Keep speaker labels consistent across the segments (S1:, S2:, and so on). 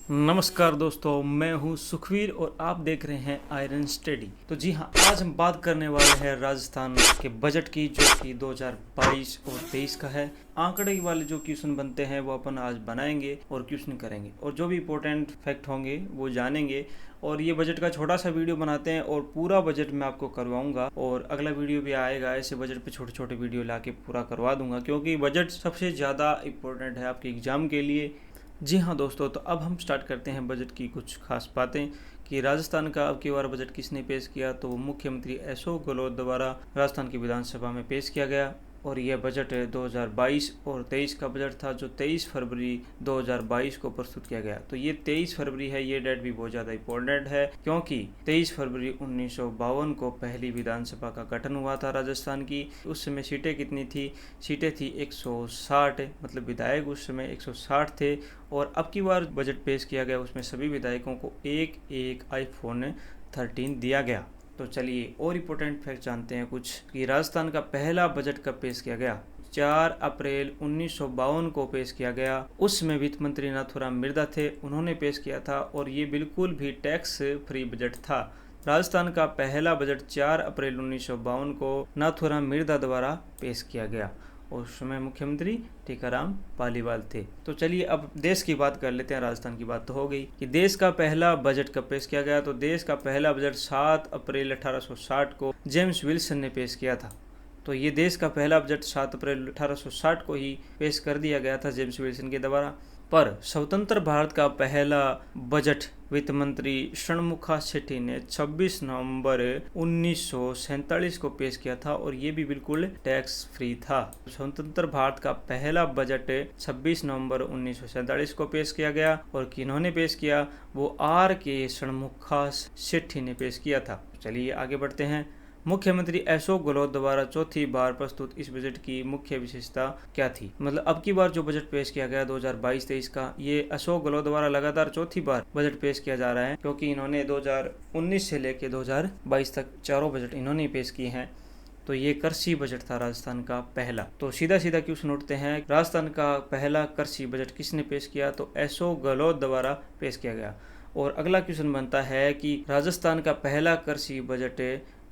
S1: नमस्कार दोस्तों, मैं हूं सुखवीर और आप देख रहे हैं आयरन स्टडी। तो जी हाँ, आज हम बात करने वाले हैं राजस्थान के बजट की, जो कि 2022 और 23 का है। आंकड़े वाले जो क्वेश्चन बनते हैं वो अपन आज बनाएंगे और क्वेश्चन करेंगे, और जो भी इंपॉर्टेंट फैक्ट होंगे वो जानेंगे। और ये बजट का छोटा सा वीडियो बनाते हैं और पूरा बजट मैं आपको करवाऊंगा, और अगला वीडियो भी आएगा ऐसे बजट पे छोटे छोटे वीडियो ला के पूरा करवा दूंगा, क्योंकि बजट सबसे ज़्यादा इम्पोर्टेंट है आपके एग्जाम के लिए। जी हाँ दोस्तों, तो अब हम स्टार्ट करते हैं बजट की कुछ खास बातें कि राजस्थान का अब की बार बजट किसने पेश किया। तो मुख्यमंत्री अशोक गहलोत द्वारा राजस्थान की विधानसभा में पेश किया गया, और यह बजट 2022 और 23 का बजट था, जो 23 फरवरी 2022 को प्रस्तुत किया गया। तो ये 23 फरवरी है, ये डेट भी बहुत ज़्यादा इम्पोर्टेंट है, क्योंकि 23 फरवरी 1952 को पहली विधानसभा का गठन हुआ था राजस्थान की। उस समय सीटें कितनी थी? सीटें थी 160, मतलब विधायक उस समय 160 थे। और अब की बार बजट पेश किया गया, उसमें सभी विधायकों को एक एक आईफोन 13 दिया गया। तो चलिए और इम्पोर्टेंट फैक्ट जानते हैं कुछ कि राजस्थान का पहला बजट कब पेश किया गया। 4 अप्रैल 1952 को पेश किया गया। उसमें वित्त मंत्री नाथूराम मिर्धा थे, उन्होंने पेश किया था, और ये बिल्कुल भी टैक्स फ्री बजट था। राजस्थान का पहला बजट 4 अप्रैल 1952 को नाथूराम मिर्धा द्वारा पेश किया गया, और उस समय मुख्यमंत्री टीकाराम पालीवाल थे। तो चलिए अब देश की बात कर लेते हैं। राजस्थान की बात तो हो गई कि देश का पहला बजट कब पेश किया गया। तो देश का पहला बजट 7 अप्रैल 1860 को जेम्स विल्सन ने पेश किया था। तो ये देश का पहला बजट 7 अप्रैल 1860 को ही पेश कर दिया गया था जेम्स विल्सन के द्वारा। पर स्वतंत्र भारत का पहला बजट वित्त मंत्री षणमुखा शेट्टी ने 26 नवंबर 1947 को पेश किया था, और ये भी बिल्कुल टैक्स फ्री था। स्वतंत्र भारत का पहला बजट 26 नवंबर 1947 को पेश किया गया, और किन्होंने पेश किया? वो आर के षणमुखा शेट्टी ने पेश किया था। चलिए आगे बढ़ते हैं। मुख्यमंत्री अशोक गहलोत द्वारा चौथी बार प्रस्तुत इस बजट की मुख्य विशेषता क्या थी? मतलब अब की बार जो बजट पेश किया गया 2022-23 का, ये अशोक गहलोत द्वारा लगातार चौथी बार बजट पेश किया जा रहा है, क्योंकि इन्होंने 2019 से लेकर 2022 तक चारों बजट इन्होंने पेश किए हैं। तो ये कृषि बजट था राजस्थान का पहला। तो सीधा सीधा क्वेश्चन उठते हैं, राजस्थान का पहला कृषि बजट किसने पेश किया? तो अशोक गहलोत द्वारा पेश किया गया। और अगला क्वेश्चन बनता है कि राजस्थान का पहला कृषि बजट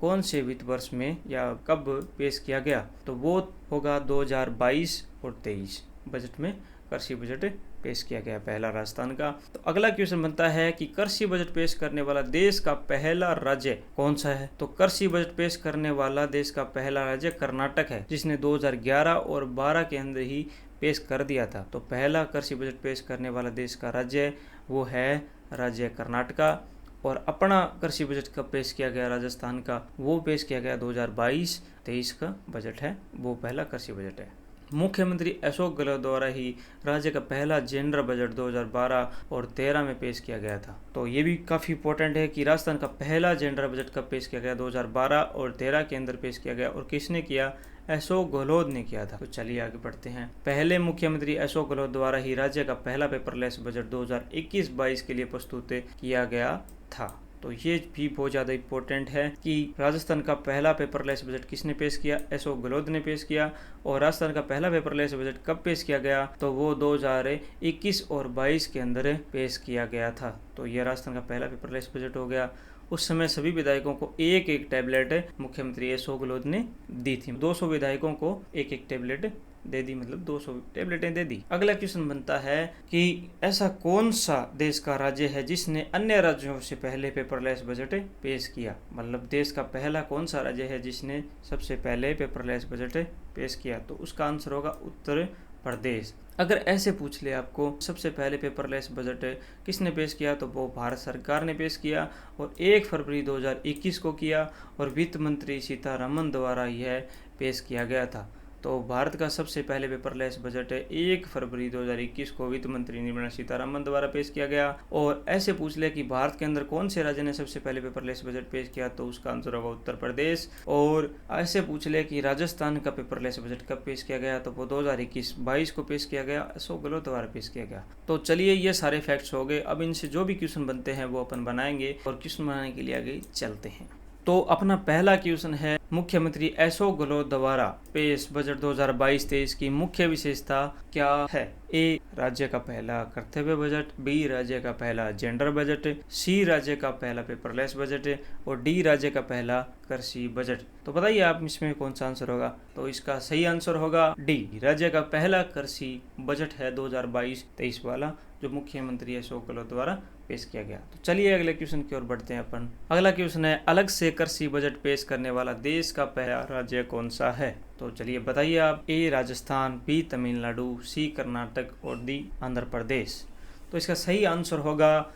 S1: कौन से वित्त वर्ष में या कब पेश किया गया? तो वो होगा 2022 और 23 बजट में कृषि बजट पेश किया गया पहला राजस्थान का। तो अगला क्वेश्चन बनता है कि कृषि बजट पेश करने वाला देश का पहला राज्य कौन सा है? तो कृषि बजट पेश करने वाला देश का पहला राज्य कर्नाटक है, जिसने 2011 और 12 के अंदर ही पेश कर दिया था। तो पहला कृषि बजट पेश करने वाला देश का राज्य वो है राज्य कर्नाटका। और अपना कृषि बजट कब पेश किया गया राजस्थान का? वो पेश किया गया 2022-23 का बजट है, वो पहला कृषि बजट है। मुख्यमंत्री अशोक गहलोत द्वारा ही राज्य का पहला जेंडर बजट 2012 और 13 में पेश किया गया था। तो ये भी काफ़ी इंपॉर्टेंट है कि राजस्थान का पहला जेंडर बजट कब पेश किया गया? 2012 और 13 के अंदर पेश किया गया, और किसने किया? अशोक गहलोत ने किया था। तो चलिए आगे बढ़ते हैं। पहले मुख्यमंत्री अशोक गहलोत द्वारा ही राज्य का पहला पेपरलेस बजट 2021-22 के लिए प्रस्तुत किया गया था। तो ये भी बहुत ज़्यादा इम्पोर्टेंट है कि राजस्थान का पहला पेपरलेस बजट किसने पेश किया? अशोक गहलोत ने पेश किया। और राजस्थान का पहला पेपरलेस बजट कब पेश किया गया? तो वो 2021 और 22 के अंदर पेश किया गया था। तो ये राजस्थान का पहला पेपरलेस बजट हो गया। उस समय सभी विधायकों को एक एक टैबलेट मुख्यमंत्री अशोक गहलोत ने दी थी। 200 विधायकों को एक एक टैबलेट दे दी, मतलब 200 टैबलेटें दे दी। अगला क्वेश्चन बनता है कि ऐसा कौन सा देश का राज्य है जिसने अन्य राज्यों से पहले पेपरलेस बजट पेश किया? मतलब देश का पहला कौन सा राज्य है जिसने सबसे पहले पेपरलेस बजट पेश किया? तो उसका आंसर होगा उत्तर प्रदेश। अगर ऐसे पूछ ले आपको सबसे पहले पेपरलेस बजट किसने पेश किया, तो वो भारत सरकार ने पेश किया, और 1 फरवरी 2021 को किया, और वित्त मंत्री सीतारमण द्वारा यह पेश किया गया था। तो भारत का सबसे पहले पेपरलेस बजट 1 फरवरी 2021 को वित्त मंत्री निर्मला सीतारमण द्वारा पेश किया गया। और ऐसे पूछ ले कि भारत के अंदर कौन से राज्य ने सबसे पहले पेपरलेस बजट पेश किया, तो उसका आंसर होगा उत्तर प्रदेश। और ऐसे पूछ ले कि राजस्थान का पेपरलेस बजट कब पेश किया गया, तो वो 2021-22 को पेश किया गया, अशोक गहलोत द्वारा पेश किया गया। तो चलिए ये सारे फैक्ट्स हो गए। अब इनसे जो भी क्वेश्चन बनते हैं वो अपन बनाएंगे, और क्वेश्चन बनाने के लिए आगे चलते हैं। तो अपना पहला क्वेश्चन है मुख्यमंत्री अशोक गहलोत द्वारा पेश बजट 2022-23 की मुख्य विशेषता क्या है? ए. राज्य का पहला कर्तव्य बजट, बी. राज्य का पहला जेंडर बजट, सी. राज्य का पहला पेपरलेस बजट और डी. राज्य का पहला कृषि बजट। तो बताइए आप इसमें कौन सा आंसर होगा? तो इसका सही आंसर होगा डी, राज्य का पहला कृषि बजट है 2022-23 वाला, जो मुख्यमंत्री अशोक गहलोत द्वारा पेश किया गया। तो चलिए अगले क्वेश्चन की ओर बढ़ते हैं अपन। अगला क्वेश्चन है, अलग से कृषि बजट पेश करने वाला देश का पहला राज्य कौन सा है? तो चलिए बताइए आप। ए. राजस्थान, बी. तमिलनाडु, सी. कर्नाटक और डी. आंध्र प्रदेश। तो इसका सही आंसर होगा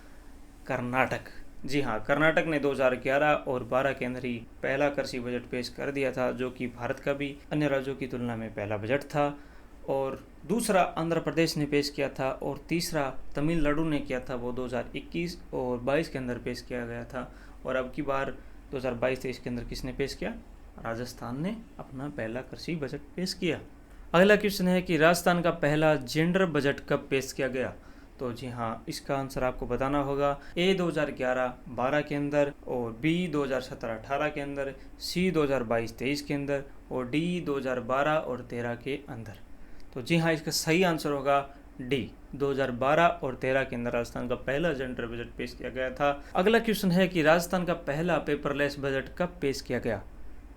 S1: कर्नाटक। जी हाँ, कर्नाटक ने 2011 और 12 के अंदर ही पहला कृषि बजट पेश कर दिया था, जो कि भारत का भी अन्य राज्यों की तुलना में पहला बजट था। और दूसरा आंध्र प्रदेश ने पेश किया था और तीसरा तमिलनाडु ने किया था, वो 2021 और 22 के अंदर पेश किया गया था। और अब की बार 2022-23 के अंदर किसने पेश किया? राजस्थान ने अपना पहला कृषि बजट पेश किया। अगला क्वेश्चन है कि राजस्थान का पहला जेंडर बजट कब पेश किया गया? तो जी हाँ, इसका आंसर आपको बताना होगा। ए. 2011-12 के अंदर और बी. 2017-18 के अंदर, सी. 2022-23 के अंदर और डी. 2012 और 13 के अंदर। तो जी हाँ, इसका सही आंसर होगा डी, 2012 और 13 के अंदर राजस्थान का पहला जेंडर बजट पेश किया गया था। अगला क्वेश्चन है कि राजस्थान का पहला पेपरलेस बजट कब पेश किया गया?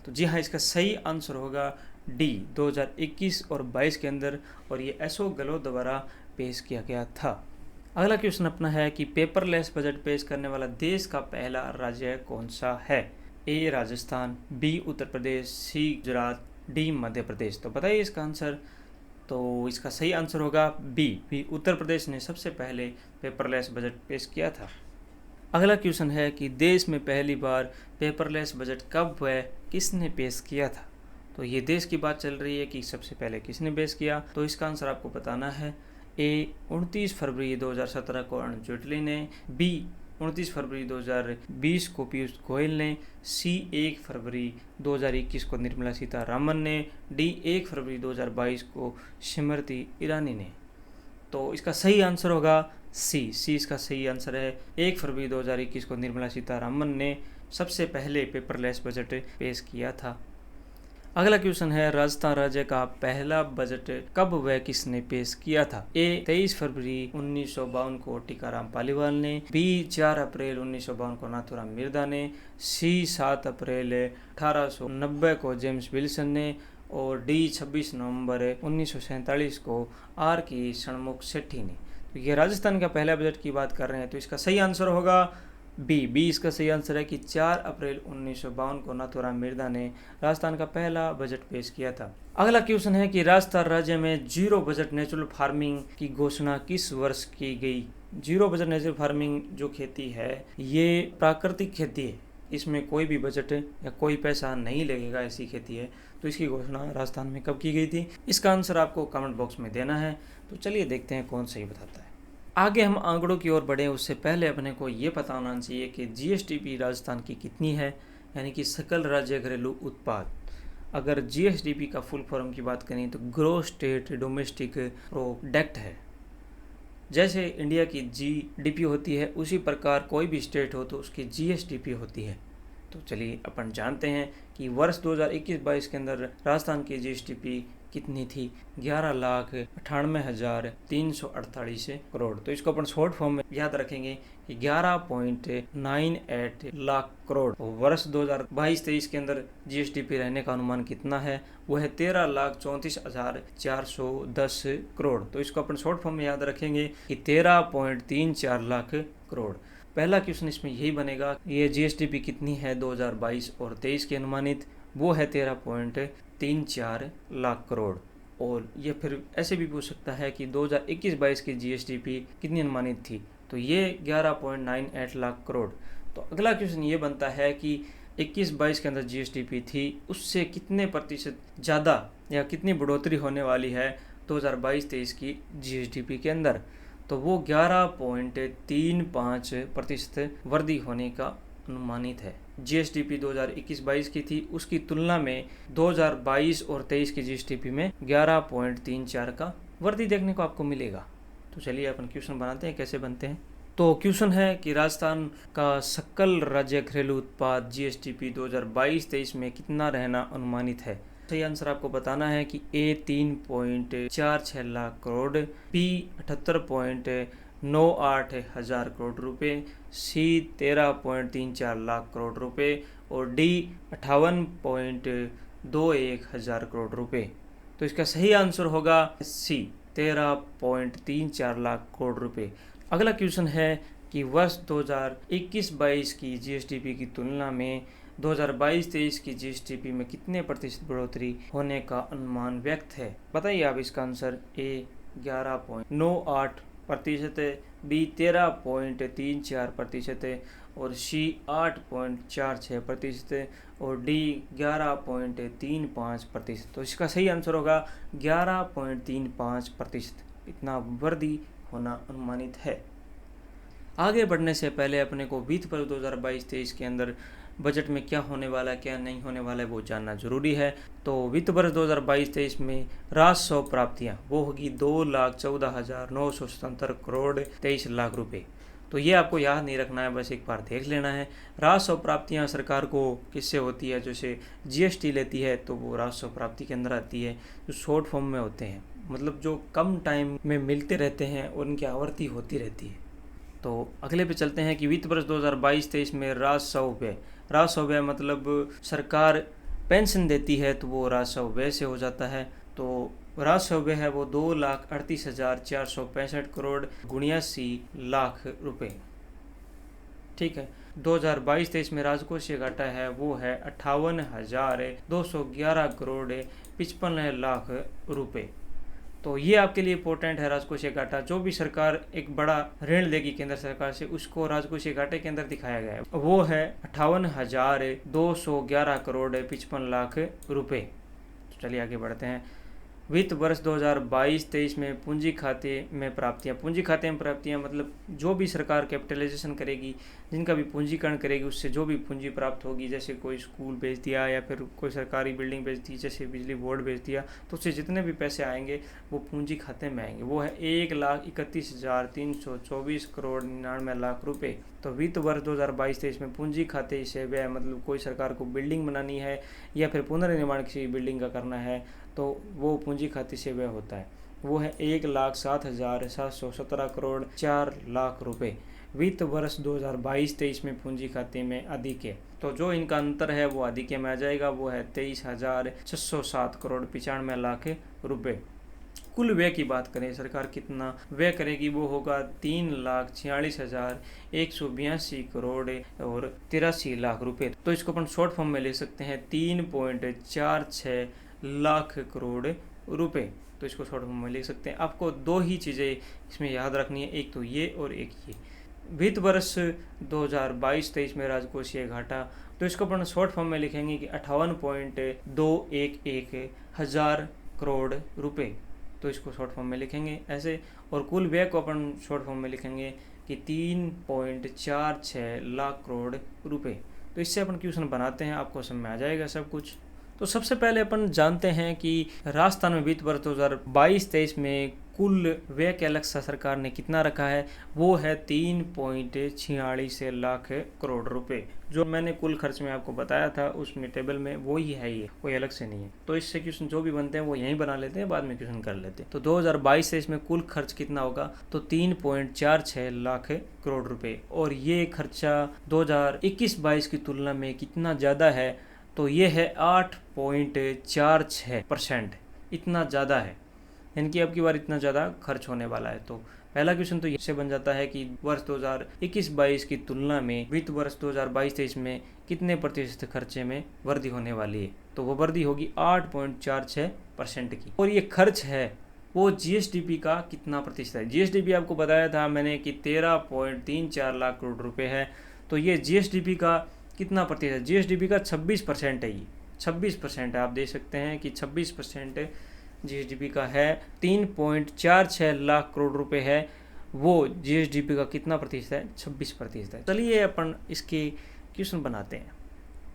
S1: तो जी हाँ, इसका सही आंसर होगा डी, 2021 और 22 के अंदर, और ये अशोक गहलोत द्वारा पेश किया गया था। अगला क्वेश्चन अपना है कि पेपरलेस बजट पेश करने वाला देश का पहला राज्य कौन सा है? ए. राजस्थान, बी. उत्तर प्रदेश, सी. गुजरात, डी. मध्य प्रदेश। तो बताइए इसका आंसर। तो इसका सही आंसर होगा बी, उत्तर प्रदेश ने सबसे पहले पेपरलेस बजट पेश किया था। अगला क्वेश्चन है कि देश में पहली बार पेपरलेस बजट कब व किसने पेश किया था? तो ये देश की बात चल रही है कि सबसे पहले किसने पेश किया, तो इसका आंसर आपको बताना है। ए. 29 फरवरी 2017 को अरुण जेटली ने, बी. 29 फरवरी 2020 को पीयूष गोयल ने, सी. 1 फरवरी 2021 को निर्मला सीतारामन ने, डी. 1 फरवरी 2022 को स्मृति ईरानी ने। तो इसका सही आंसर होगा सी इसका सही आंसर है। 1 फरवरी 2021 को निर्मला सीतारामन ने सबसे पहले पेपरलेस बजट पेश किया था। अगला क्वेश्चन है, राजस्थान राज्य का पहला बजट कब व किसने पेश किया था? ए. 23 फरवरी 1952 को टीकाराम पालीवाल ने, बी. 4 अप्रैल 1952 को नाथूराम मिर्धा ने, सी. 7 अप्रैल 1890 को जेम्स विल्सन ने और डी. 26 नवंबर 1947 को आर. के. षणमुख शेट्टी ने। तो ये राजस्थान का पहला बजट की बात कर रहे हैं, तो इसका सही आंसर होगा बी इसका सही आंसर है कि 4 अप्रैल 1952 को नाथूराम मिर्धा ने राजस्थान का पहला बजट पेश किया था। अगला क्वेश्चन है कि राजस्थान राज्य में जीरो बजट नेचुरल फार्मिंग की घोषणा किस वर्ष की गई? जीरो बजट नेचुरल फार्मिंग जो खेती है, ये प्राकृतिक खेती है, इसमें कोई भी बजट या कोई पैसा नहीं लगेगा, ऐसी खेती है। तो इसकी घोषणा राजस्थान में कब की गई थी? इसका आंसर आपको कमेंट बॉक्स में देना है। तो चलिए देखते हैं कौन सही बताता है। आगे हम आंकड़ों की ओर बढ़े उससे पहले अपने को ये पता होना चाहिए कि जीएसडीपी राजस्थान की कितनी है, यानी कि सकल राज्य घरेलू उत्पाद। अगर जीएसडीपी का फुल फॉर्म की बात करें तो ग्रोस स्टेट डोमेस्टिक प्रोडक्ट है। जैसे इंडिया की जीडीपी होती है, उसी प्रकार कोई भी स्टेट हो तो उसकी जीएसडीपी होती है। तो चलिए अपन जानते हैं कि वर्ष 2021-22 के अंदर राजस्थान की जीएसडीपी कितनी थी? 11,98,348 करोड़। तो इसको अपन शॉर्ट फॉर्म में याद रखेंगे कि 11.98 लाख करोड़। वर्ष 2022-23 के अंदर जीएसडीपी रहने का अनुमान कितना है? वो है 13,34,410 करोड़। तो इसको अपन शॉर्ट फॉर्म में याद रखेंगे कि 13.34 लाख करोड़। पहला क्वेश्चन इसमें यही बनेगा, ये जीएसडीपी कितनी है 2022 और 23 की अनुमानित? वो है 13.34 लाख करोड़। और ये फिर ऐसे भी पूछ सकता है कि 2021-22 की जीएसडीपी कितनी अनुमानित थी? तो ये 11.98 लाख करोड़। तो अगला क्वेश्चन ये बनता है कि 21-22 के अंदर जीएसडीपी थी, उससे कितने प्रतिशत ज़्यादा या कितनी बढ़ोतरी होने वाली है 2022-23 की जीएसडीपी के अंदर? तो वो 11.35% वृद्धि होने का अनुमानित है। जीएसडीपी 2021-22 की थी, उसकी तुलना में 2022 और 23 की जीएसडीपी में 11.34 का वृद्धि देखने को आपको मिलेगा। तो चलिए अपन क्वेश्चन बनाते हैं, कैसे बनते हैं। तो क्वेश्चन है कि राजस्थान का सकल राज्य घरेलू उत्पाद जीएसडीपी 2022-23 में कितना रहना अनुमानित है। सही आंसर आपको बताना है कि ए 3.46 लाख करोड़, बी 78.98 हजार करोड़ रुपए, सी 13.34 लाख करोड़ रुपए और डी 58.21 हजार करोड़ रुपए। तो इसका सही आंसर होगा सी 13.34 लाख करोड़ रुपए। अगला क्वेश्चन है कि वर्ष 2021-22 की जीएसडीपी की तुलना में 2022-23 की जीएसडीपी में कितने प्रतिशत बढ़ोतरी होने का अनुमान व्यक्त है। बताइए आप इसका आंसर। ए 11.98% है, बी 13.34% है और सी 8.46% है और डी 11.35%। तो इसका सही आंसर होगा 11.35%। इतना वृद्धि होना अनुमानित है। आगे बढ़ने से पहले अपने को वित्त वर्ष 2022-23 के अंदर बजट में क्या होने वाला है, क्या नहीं होने वाला है, वो जानना जरूरी है। तो वित्त वर्ष 2022-23 में राजस्व प्राप्तियां वो होगी 2,14,977 करोड़ 23 लाख रुपए। तो ये आपको याद नहीं रखना है, बस एक बार देख लेना है। राजस्व प्राप्तियां सरकार को किससे होती है, जैसे जीएसटी लेती है तो वो राजस्व प्राप्ति के अंदर आती है। जो शॉर्ट फॉर्म में होते हैं, मतलब जो कम टाइम में मिलते रहते हैं और उनकी आवर्ती होती रहती है। तो अगले पे चलते हैं कि वित्त वर्ष 2022-23 में राजस्व व्यय मतलब सरकार पेंशन देती है तो वो राजस्व व्यय से हो जाता है। तो राजस्व व्यय है वो 2,38,465 करोड़ 79 लाख रुपए। ठीक है। 2022-23 में राजकोषीय घाटा है वो है 58,211 करोड़ 55 लाख रुपए। तो ये आपके लिए इंपॉर्टेंट है। राजकोषीय घाटा जो भी सरकार एक बड़ा ऋण लेगी केंद्र सरकार से, उसको राजकोषीय घाटे के अंदर दिखाया गया है, वो है 58,211 करोड़ 55 लाख रुपए। तो चलिए आगे बढ़ते हैं। वित्त वर्ष 2022-23 में पूंजी खाते में प्राप्तियां मतलब जो भी सरकार कैपिटलाइजेशन करेगी, जिनका भी पूंजीकरण करेगी, उससे जो भी पूंजी प्राप्त होगी, जैसे कोई स्कूल बेच दिया या फिर कोई सरकारी बिल्डिंग बेच दी, जैसे बिजली बोर्ड बेच दिया, तो उससे जितने भी पैसे आएंगे वो पूंजी खाते में आएंगे। वो है 1,31,324 करोड़ 99 लाख रुपए। तो वित्त वर्ष 2022-23 में पूंजी खाते से व्यय मतलब कोई सरकार को बिल्डिंग बनानी है या फिर पुनर्निर्माण किसी बिल्डिंग का करना है तो वो पूंजी खाते से व्यय होता है। वो है 1,07,717 करोड़ 4 लाख रुपए। वित्त वर्ष 2022-23 में पूंजी खाते में अधिक तो जो इनका अंतर है वो अधिक में आ जाएगा। वो है 23,607 करोड़ 95 लाख रुपए। कुल व्यय की बात करें, सरकार कितना व्यय करेगी, वो होगा 3,46,182 करोड़ और 83 लाख रुपए। तो इसको अपन शॉर्ट फॉर्म में ले सकते हैं 3.46 लाख करोड़ रुपए। तो इसको शॉर्ट फॉर्म में ले सकते हैं। आपको दो ही चीज़ें इसमें याद रखनी है, एक तो ये और एक ये। वित्त वर्ष 2022-23 में राजकोषीय घाटा, तो इसको अपन शॉर्ट फॉर्म में लिखेंगे कि 58.211 हजार करोड़ रुपए। तो इसको शॉर्ट फॉर्म में लिखेंगे ऐसे। और कुल व्यय को अपन शॉर्ट फॉर्म में लिखेंगे कि 3.46 लाख करोड़ रुपए। तो इससे अपन क्वेश्चन बनाते हैं, आपको समझ में आ जाएगा सब कुछ। तो सबसे पहले अपन जानते हैं कि राजस्थान में वित्त वर्ष 2022-23 में कुल व्यय के अलग सा सरकार ने कितना रखा है, वो है 3.46 लाख करोड़ रुपए। जो मैंने कुल खर्च में आपको बताया था उसमें टेबल में वो ही है, ये कोई अलग से नहीं है। तो इससे क्वेश्चन जो भी बनते हैं वो यहीं बना लेते हैं, बाद में क्वेश्चन कर लेते हैं। तो 2022-23 में कुल खर्च कितना होगा, तो 3.46 लाख करोड़ रुपए। और ये खर्चा 2021-22 की तुलना में कितना ज़्यादा है, तो ये है 8.46%। इतना ज़्यादा है, यानी कि अब की बार इतना ज़्यादा खर्च होने वाला है। तो पहला क्वेश्चन तो इससे बन जाता है कि वर्ष 2021-22 की तुलना में वित्त वर्ष 2022-23 में कितने प्रतिशत खर्चे में वृद्धि होने वाली है, तो वो वृद्धि होगी 8.46% की। और ये खर्च है वो जीएसडीपी का कितना प्रतिशत है। जीएसडीपी आपको बताया था मैंने कि 13.34 लाख करोड़ रुपए है। तो ये जीएसडीपी का कितना प्रतिशत, जीएसडीपी का 26% है। ये 26% है, आप देख सकते हैं कि 26% जीएसडीपी का है। 3.46 लाख करोड़ रुपए है, वो जीएसडीपी का कितना प्रतिशत है, 26% है। चलिए अपन इसके क्वेश्चन बनाते हैं।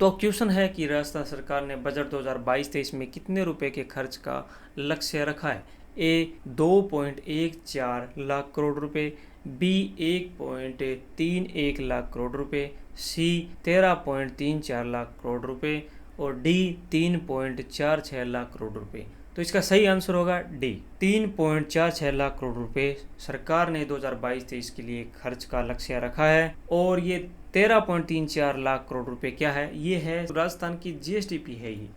S1: तो क्वेश्चन है कि राजस्थान सरकार ने बजट 2022-23 में कितने रुपए के खर्च का लक्ष्य रखा है। ए 2.14 लाख करोड़ रुपए, बी 1.31 लाख करोड़ रुपए, सी 13.34 लाख करोड़ रुपए और डी 3.46 लाख करोड़ रुपए। तो इसका सही आंसर होगा डी, 3.46 लाख करोड़ रुपए सरकार ने 2022-23 के लिए खर्च का लक्ष्य रखा है। और ये 13.34 लाख करोड़ रुपए क्या है? ये है राजस्थान की जीएसडीपी है। ये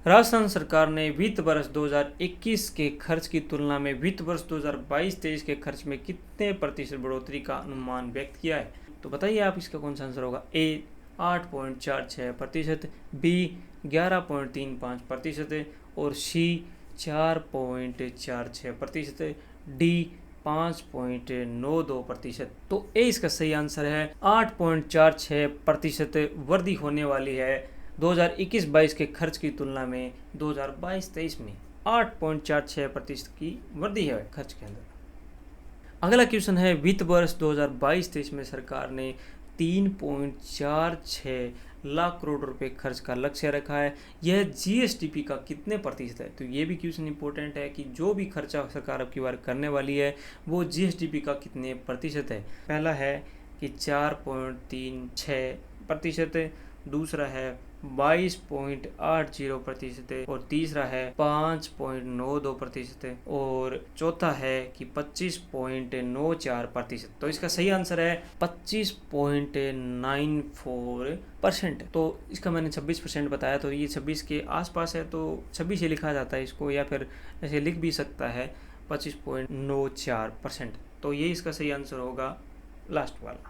S1: राजस्थान सरकार ने वित्त वर्ष 2021 के खर्च की तुलना में वित्त वर्ष 2022-23 के खर्च में कितने प्रतिशत बढ़ोतरी का अनुमान व्यक्त किया है? तो बताइए आप इसका कौन सा आंसर होगा? ए 8.46%, बी 11.35% और सी 4.46%, डी 5.92%। तो ए इसका सही आंसर है। 8.46% वृद्धि होने वाली है 2021-22 के खर्च की तुलना में 2022-23 में 8.46% की वृद्धि है खर्च के अंदर। अगला क्वेश्चन है, वित्त वर्ष 2022-23 में सरकार ने 3.46 लाख करोड़ रुपए खर्च का लक्ष्य रखा है। यह जीएसडीपी का कितने प्रतिशत है? तो ये भी क्वेश्चन इंपॉर्टेंट है कि जो भी खर्चा सरकार अब की बार करने वाली है वो जीएसडीपी का कितने प्रतिशत है। पहला है कि 4.36%, दूसरा है 22.80% और तीसरा है 5.92% और चौथा है कि 25.94%। तो इसका सही आंसर है 25.94%। तो इसका मैंने 26% बताया, तो ये 26 के आसपास है, तो 26 ही लिखा जाता है इसको, या फिर ऐसे लिख भी सकता है 25.94%। तो ये इसका सही आंसर होगा लास्ट वाला।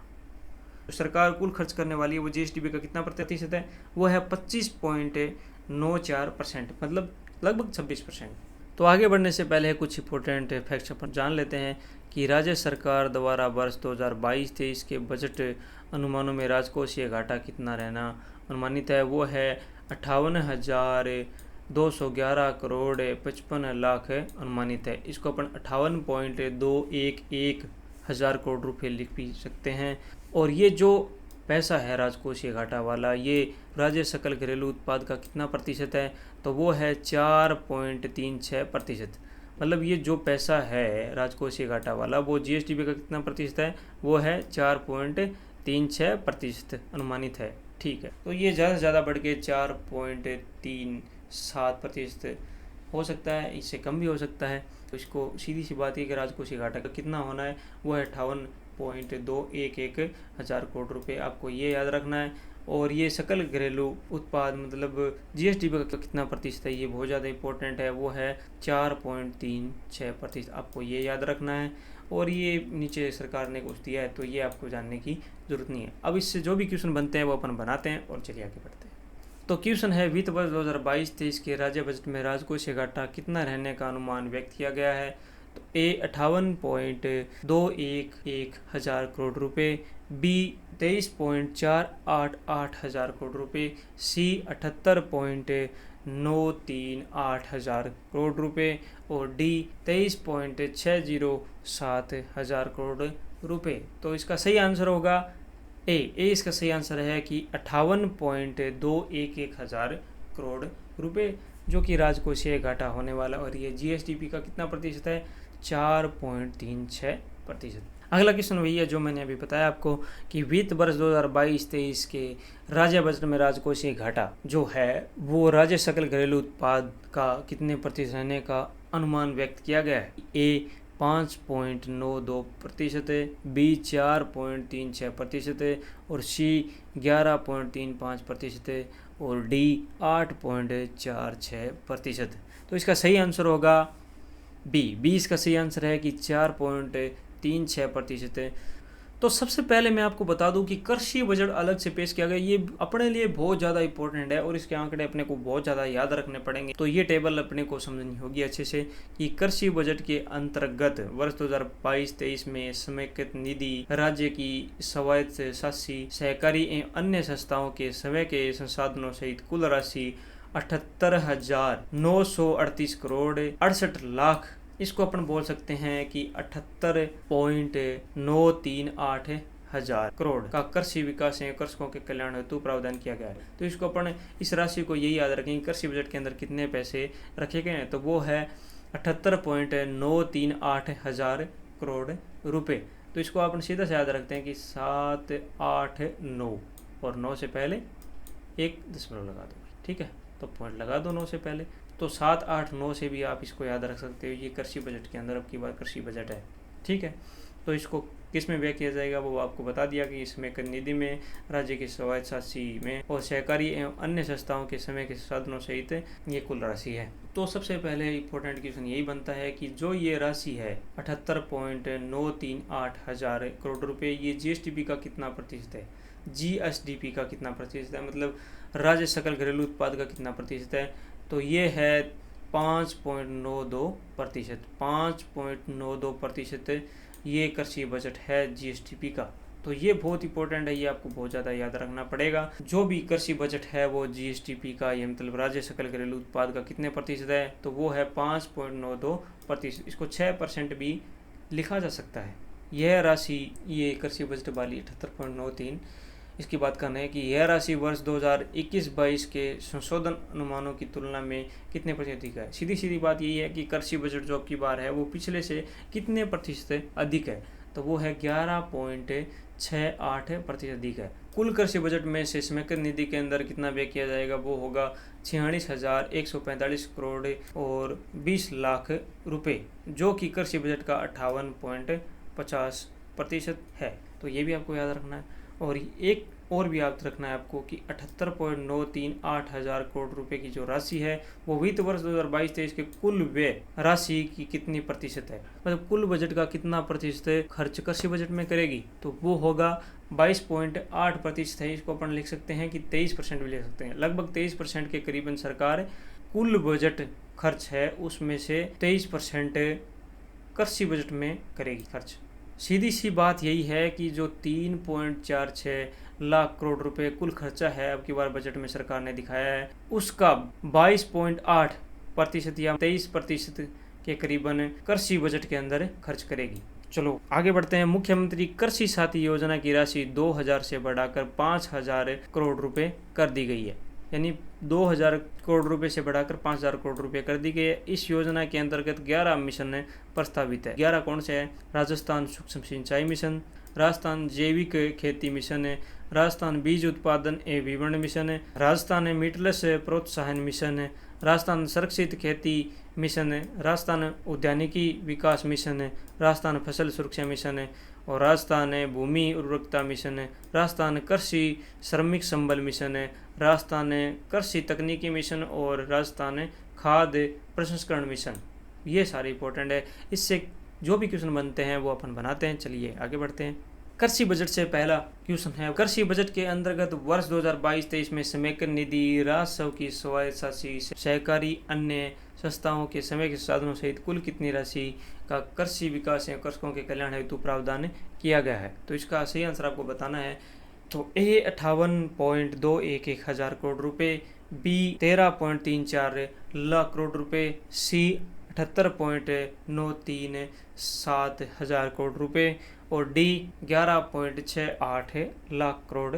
S1: सरकार कुल खर्च करने वाली है वो जीएसडीपी का कितना प्रतिशत है? वो है 25.94%, मतलब लगभग 26%। तो आगे बढ़ने से पहले कुछ इंपॉर्टेंट फैक्ट्स अपन जान लेते हैं कि राज्य सरकार द्वारा वर्ष 2022-23 के बजट अनुमानों में राजकोषीय घाटा कितना रहना अनुमानित है? वो है 58,211 करोड़ 55 लाख अनुमानित है। इसको अपन 58.211 हज़ार करोड़ रुपये लिख भी सकते हैं। और ये जो पैसा है राजकोषीय घाटा वाला, ये राज्य सकल घरेलू उत्पाद का कितना प्रतिशत है? तो वो है 4.36%। मतलब ये जो पैसा है राजकोषीय घाटा वाला वो जीएसडीपी का कितना प्रतिशत है? वो है 4.36% अनुमानित है। ठीक है, तो ये ज़्यादा से ज़्यादा बढ़ के 4.37% हो सकता है, इससे कम भी हो सकता है। तो इसको सीधी सी बात है कि राजकोषीय घाटा का कितना होना है? वो है 58.211 हज़ार करोड़ रुपए, आपको ये याद रखना है। और ये सकल घरेलू उत्पाद मतलब जीएसडीपी का कितना प्रतिशत है, ये बहुत ज़्यादा इंपॉर्टेंट है, वो है 4.36%, आपको ये याद रखना है। और ये नीचे सरकार ने कुछ दिया है, तो ये आपको जानने की ज़रूरत नहीं है। अब इससे जो भी क्वेश्चन बनते हैं वो अपन बनाते हैं और चलिए आगे बढ़ते हैं। तो क्वेश्चन है, वित्त वर्ष 2022-23 के राज्य बजट में राजकोषीय घाटा कितना रहने का अनुमान व्यक्त किया गया है? तो ए 58.211 हज़ार करोड़ रुपए, बी 23.488 हज़ार करोड़ रुपए, सी 78.938 हज़ार करोड़ रुपए और डी 23.607 हज़ार करोड़ रुपए। तो इसका सही आंसर होगा ए इसका सही आंसर है कि 58.211 हज़ार करोड़ रुपए, जो कि राजकोषीय घाटा होने वाला। और ये जीएसडीपी का कितना प्रतिशत है? 4.36%। अगला क्वेश्चन वही है जो मैंने अभी बताया आपको कि वित्त वर्ष 2022-23 के राज्य बजट में राजकोषीय घाटा जो है वो राज्य सकल घरेलू उत्पाद का कितने प्रतिशत रहने का अनुमान व्यक्त किया गया है? ए 5.92% है, बी 4.36% है और सी 11.35% है और डी 8.46%। तो इसका सही आंसर होगा बी इसका सही आंसर है कि 4.36% है। तो सबसे पहले मैं आपको बता दूं कि कृषि बजट अलग से पेश किया गया, ये अपने लिए बहुत ज़्यादा इंपॉर्टेंट है और इसके आंकड़े अपने को बहुत ज़्यादा याद रखने पड़ेंगे। तो ये टेबल अपने को समझनी होगी अच्छे से कि कृषि बजट के अंतर्गत वर्ष 2022-23 में समेकित निधि राज्य की स्वायत्त शासी सहकारी एवं अन्य संस्थाओं के समय के संसाधनों सहित कुल राशि 78,938 करोड़ 68 लाख, इसको अपन बोल सकते हैं कि 78.938 हज़ार करोड़ का कृषि विकास एवं कृषकों के कल्याण हेतु प्रावधान किया गया है। तो इसको अपन इस राशि को यही याद रखेंगे, कृषि बजट के अंदर कितने पैसे रखे गए हैं, तो वो है 78.938 हज़ार करोड़ रुपए। तो इसको आप सीधा से याद रखते हैं कि 7, 8, 9 और 9 से पहले एक दशमलव लगा दो, ठीक है, तो पॉइंट लगा दो 9 से पहले। तो 7, 8, 9 से भी आप इसको याद रख सकते हो। ये कृषि बजट के अंदर अब की बार कृषि बजट है, ठीक है। तो इसको किस में व्यय किया जाएगा वो आपको बता दिया कि इसमें कर निधि में, राज्य की स्वायत्तशासी में और सहकारी एवं अन्य संस्थाओं के समय के साधनों सहित ये कुल राशि है। तो सबसे पहले इम्पोर्टेंट क्वेश्चन यही बनता है कि जो ये राशि है 78.938 हजार करोड़ रुपए, ये जीएसडीपी का कितना प्रतिशत है, जीएसडीपी का कितना प्रतिशत है, मतलब राज्य सकल घरेलू उत्पाद का कितना प्रतिशत है। तो ये है 5.92%, 5.92% ये कृषि बजट है जीएसडीपी का। तो ये बहुत इंपॉर्टेंट है, ये आपको बहुत ज़्यादा याद रखना पड़ेगा। जो भी कृषि बजट है वो जीएसडीपी का, ये मतलब राज्य सकल घरेलू उत्पाद का कितने प्रतिशत है, तो वो है 5.92%। इसको 6% भी लिखा जा सकता है। यह राशि, ये कृषि बजट वाली 78.93, इसकी बात करना है कि यह राशि वर्ष 2021-22 के संशोधन अनुमानों की तुलना में कितने प्रतिशत अधिक है। सीधी सीधी बात यही है कि कृषि बजट जो अब की बार है वो पिछले से कितने प्रतिशत अधिक है, तो वो है 11.68% अधिक है। कुल कृषि बजट में से समेकित निधि के अंदर कितना व्यय किया जाएगा, वो होगा 46,145 करोड़ और 20 लाख रुपए, जो कि कृषि बजट का 58.50% है। तो ये भी आपको याद रखना है। और एक और भी याद रखना है आपको कि 78.938 हजार करोड़ रुपए की जो राशि है वो वित्त वर्ष 2022-23 के कुल व्यय राशि की कितनी प्रतिशत है, मतलब कुल बजट का कितना प्रतिशत खर्च कृषि बजट में करेगी, तो वो होगा 22.8% है। इसको अपन लिख सकते हैं कि 23% भी ले सकते हैं। लगभग 23% के करीबन सरकार कुल बजट खर्च है उसमें से 23% कृषि बजट में करेगी खर्च। सीधी सी बात यही है कि जो 3.46 लाख करोड़ रुपए कुल खर्चा है अब की बार बजट में सरकार ने दिखाया है, उसका 22.8% या 23% के करीबन कृषि बजट के अंदर खर्च करेगी। चलो आगे बढ़ते हैं। मुख्यमंत्री कृषि साथी योजना की राशि 2000 से बढ़ाकर 5000 करोड़ रुपए कर दी गई है, यानी 2000 करोड़ रुपए से बढ़ाकर 5000 करोड़ रुपए कर दी गई है। इस योजना के अंतर्गत 11 मिशन प्रस्तावित है। 11 कौन से हैं? राजस्थान सूक्ष्म सिंचाई मिशन, राजस्थान जैविक खेती मिशन है, राजस्थान बीज उत्पादन एवं विपणन मिशन है, राजस्थान मीटलेस प्रोत्साहन मिशन है, राजस्थान संरक्षित खेती मिशन है, राजस्थान उद्यानिकी विकास मिशन है, राजस्थान फसल सुरक्षा मिशन है और राजस्थान भूमि उर्वरकता मिशन है, राजस्थान कृषि श्रमिक संबल मिशन है, राजस्थान कृषि तकनीकी मिशन और राजस्थान खाद्य प्रसंस्करण मिशन। ये सारे इंपॉर्टेंट है। इससे जो भी क्वेश्चन बनते हैं वो अपन बनाते हैं। चलिए आगे बढ़ते हैं। कृषि बजट से पहला क्वेश्चन है, कृषि बजट के अंतर्गत वर्ष 2022-23 में समेकन निधि, राजस्व की स्वायत्तशासी, सहकारी अन्य संस्थाओं के समय के साधनों सहित कुल कितनी राशि का कृषि विकास एवं कृषकों के कल्याण हेतु प्रावधान किया गया है। तो इसका सही आंसर आपको बताना है। तो ए 58.211 हजार करोड़ रुपए, बी 13.34 लाख करोड़ रुपए, सी 78.937 हजार करोड़ रुपए और डी 11.68 लाख करोड़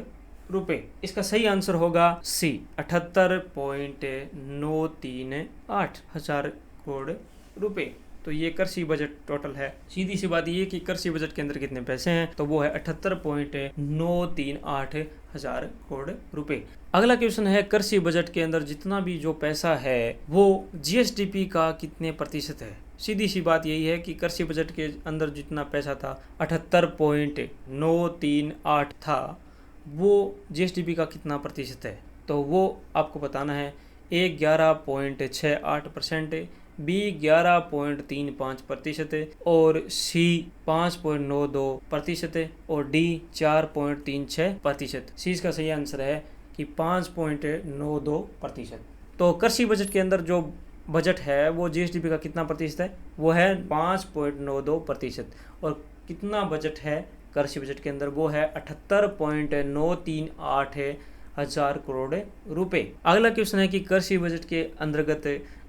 S1: रुपए। इसका सही आंसर होगा सी 78.938 हजार करोड़ रुपए। तो ये कृषि बजट टोटल है। सीधी सी बात ये कि कृषि बजट के अंदर कितने पैसे हैं, तो वो है 78.938 हजार करोड़ रुपए। अगला क्वेश्चन है, कृषि बजट के अंदर जितना भी जो पैसा है वो जीएसडीपी का कितने प्रतिशत है। सीधी सी बात यही है कि कृषि बजट के अंदर जितना पैसा था 78.938 था, वो जीएसडीपी का कितना प्रतिशत है, तो वो आपको बताना है। ए 11.68%, बी 11.35% और सी 5.92% और डी 4.36%। सी इसका सही आंसर है कि 5.92%। तो कृषि बजट के अंदर जो बजट है वो जीएसडीपी का कितना प्रतिशत है, वो है 5.92%। और कितना बजट है कृषि बजट के अंदर, वो है 78.938 हजार करोड़ रुपए। अगला क्वेश्चन है कि कृषि बजट के अंतर्गत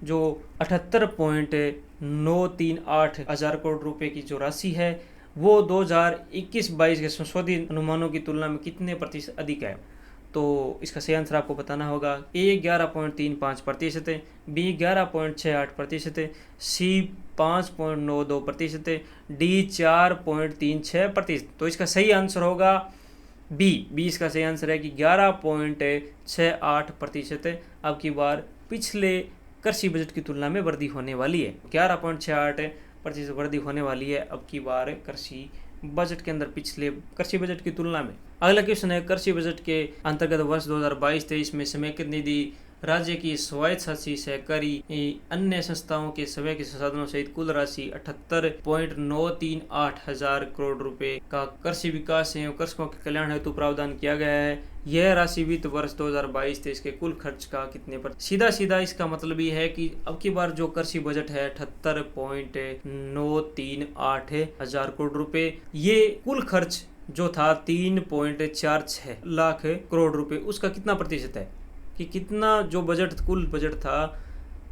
S1: जो 78.938 हजार करोड़ रुपए की जो राशि है वो 2021-22 के संशोधित अनुमानों की तुलना में कितने प्रतिशत अधिक है। तो इसका सही आंसर आपको बताना होगा। ए 11.35% है, बी 11.68% है, सी 5.92% है, डी 4.36%। तो इसका सही आंसर होगा बी इसका सही आंसर है कि 11.68% है। अब की बार पिछले कृषि बजट की तुलना में वृद्धि होने वाली है, 11.68% वृद्धि होने वाली है अब की बार कृषि बजट के अंदर पिछले कृषि बजट की तुलना में। अगला क्वेश्चन है, कृषि बजट के अंतर्गत वर्ष 2022-23 में समेकित निधि राज्य की स्वायत्तशासी सहकारी अन्य संस्थाओं के समय के संसाधनों सहित कुल राशि 78.938 हजार करोड़ रुपए का कृषि विकास एवं कृषकों के कल्याण हेतु प्रावधान किया गया है। यह राशि वित्त वर्ष 2022-23 के कुल खर्च का कितने पर सीधा इसका मतलब ये है कि अब की बार जो कृषि बजट है 78.938 हजार करोड़ रुपए, ये कुल खर्च जो था 3.46 लाख करोड़ रुपए, उसका कितना प्रतिशत है कि कितना जो कुल बजट था,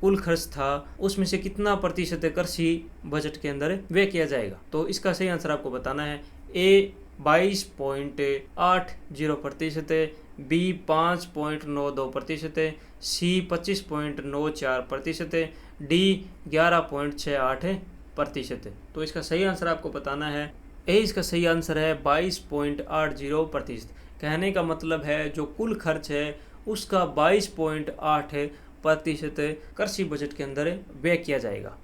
S1: कुल खर्च था, उसमें से कितना प्रतिशत कृषि बजट के अंदर व्यय किया जाएगा। तो इसका सही आंसर आपको बताना है। ए 22.80% है, बी 5.92% है, सी 25.94% है, डी 11.68% है। तो इसका सही आंसर आपको बताना है। ए इसका सही आंसर है 22.80%। कहने का मतलब है जो कुल खर्च है उसका 22.8% कृषि बजट के अंदर व्यय किया जाएगा।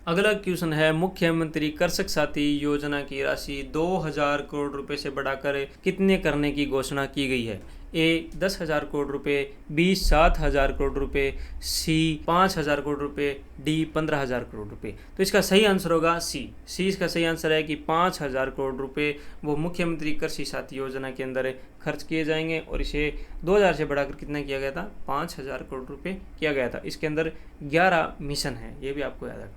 S1: अगला क्वेश्चन है, मुख्यमंत्री कृषक साथी योजना की राशि 2000 करोड़ रुपए से बढ़ाकर कितने करने की घोषणा की गई है। ए 10,000 करोड़ रुपए, बी 7,000 करोड़ रुपए, सी 5,000 करोड़ रुपए, डी 15,000 करोड़ रुपए। तो इसका सही आंसर होगा सी इसका सही आंसर है कि 5,000 करोड़ रुपए वो मुख्यमंत्री कृषि साथी योजना के अंदर खर्च किए जाएंगे और इसे 2000 से बढ़ाकर कितना किया गया था, 5,000 करोड़ रुपए किया गया था। इसके अंदर 11 मिशन है, ये भी आपको याद रखना है।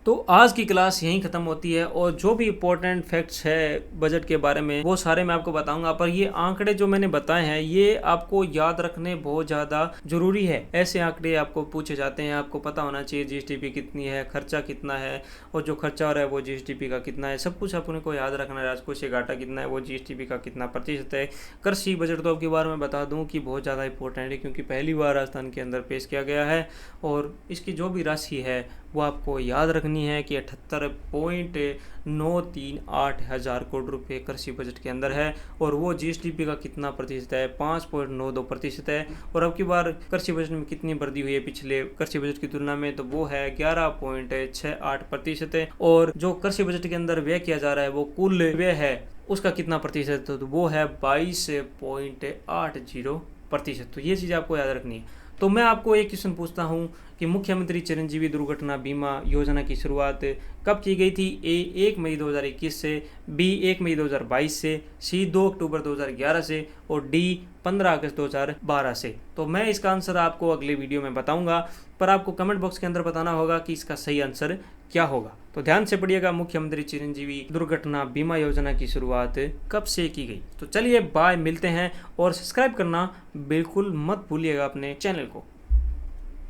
S1: तो आज की क्लास यहीं ख़त्म होती है और जो भी इम्पोर्टेंट फैक्ट्स है बजट के बारे में वो सारे मैं आपको बताऊंगा। पर ये आंकड़े जो मैंने बताए हैं ये आपको याद रखने बहुत ज़्यादा ज़रूरी है। ऐसे आंकड़े आपको पूछे जाते हैं, आपको पता होना चाहिए जीएसडीपी कितनी है, खर्चा कितना है और जो खर्चा हो रहा है वो जीएसडीपी का कितना है, सब कुछ अपने को याद रखना है। राजकोषीय घाटा कितना है, वो जीएसडीपी का कितना प्रतिशत है। कृषि बजट तो आपकी बार मैं बता दूँ कि बहुत ज़्यादा इंपॉर्टेंट है क्योंकि पहली बार राजस्थान के अंदर पेश किया गया है और इसकी जो भी राशि है वो आपको याद रखनी है कि 78.938 हजार करोड़ रुपए कृषि बजट के अंदर है और वो जीएसडीपी का कितना प्रतिशत है, 5.92% है। और अब की बार कृषि बजट में कितनी वृद्धि हुई है पिछले कृषि बजट की तुलना में, तो वो है 11.68% है। और जो कृषि बजट के अंदर व्यय किया जा रहा है वो कुल व्यय है उसका कितना प्रतिशत, तो वो है 22.80%। तो ये चीज़ आपको याद रखनी है। तो मैं आपको एक क्वेश्चन पूछता हूँ कि मुख्यमंत्री चिरंजीवी दुर्घटना बीमा योजना की शुरुआत कब की गई थी। ए 1 मई 2021 से, बी 1 मई 2022 से, सी 2 अक्टूबर 2011 से और डी 15 अगस्त 2012 से। तो मैं इसका आंसर आपको अगले वीडियो में बताऊंगा, पर आपको कमेंट बॉक्स के अंदर बताना होगा कि इसका सही आंसर क्या होगा। तो ध्यान से पढ़िएगा, मुख्यमंत्री चिरंजीवी दुर्घटना बीमा योजना की शुरुआत कब से की गई। तो चलिए बाय, मिलते हैं और सब्सक्राइब करना बिल्कुल मत भूलिएगा अपने चैनल को।